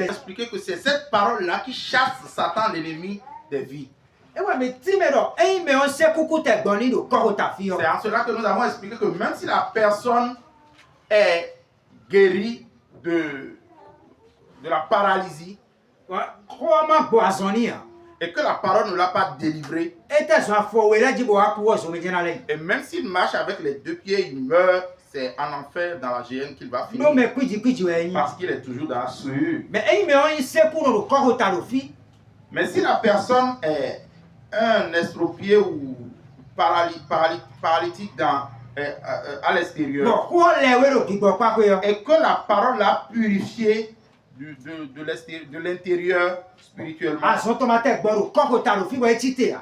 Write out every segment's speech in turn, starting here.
Expliquer que c'est cette parole-là qui chasse Satan, l'ennemi des vies. C'est en cela que nous avons expliqué que même si la personne est guérie de la paralysie et que la parole ne l'a pas délivré, et même s'il marche avec les deux pieds, il meurt, c'est en enfer dans la géhenne qu'il va finir parce qu'il est toujours dans la sueur. Mais si la personne est un estropié ou paralytique à l'extérieur et que la parole l'a purifié de l'intérieur spirituellement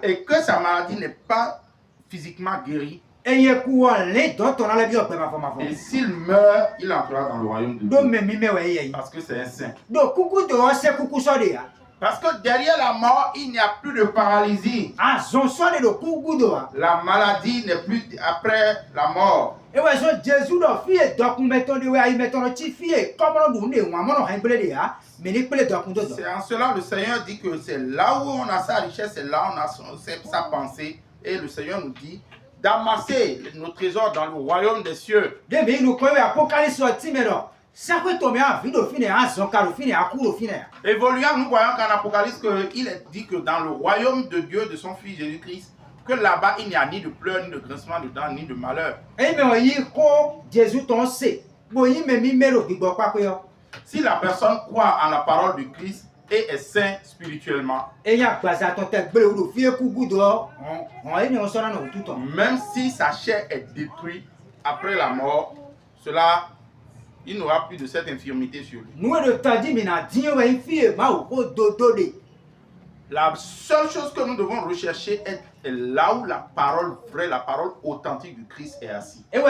et que sa maladie n'est pas physiquement guérie, et s'il meurt, il entrera dans le royaume de Dieu parce que c'est un saint. Parce que derrière la mort, il n'y a plus de paralysie. La maladie n'est plus après la mort. C'est en cela le Seigneur dit que c'est là où on a sa richesse, c'est là où on a sa pensée. Et le Seigneur nous dit d'amasser nos trésors dans le royaume des cieux. Évoluant, nous voyons qu'en Apocalypse, il est dit que dans le royaume de Dieu, de son Fils Jésus-Christ, que là-bas, il n'y a ni de pleurs, ni de grincement de dents, ni de malheur. Si la personne croit en la parole de Christ et est saint spirituellement, même si sa chair est détruite après la mort, il n'aura plus de cette infirmité sur lui. La seule chose que nous devons rechercher est là où la parole vraie, la parole authentique du Christ est assise. C'est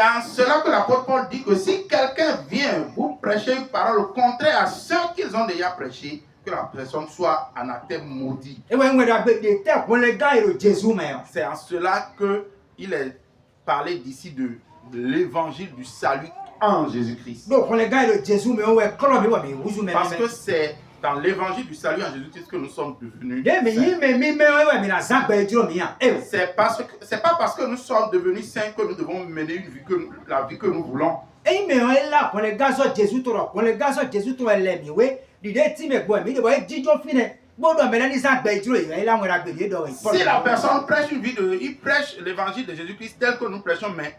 en cela que l'apôtre Paul dit que si quelqu'un vient vous prêcher une parole contraire à ce qu'ils ont déjà prêché, que la personne soit anathème maudit. C'est en cela qu'il est parlé d'ici de l'évangile du salut en Jésus-Christ. Parce que c'est dans l'évangile du salut en Jésus-Christ que nous sommes devenus saints. C'est pas parce que nous sommes devenus saints que nous devons mener la vie que nous voulons. Si la personne prêche il prêche l'évangile de Jésus-Christ tel que nous prêchons, mais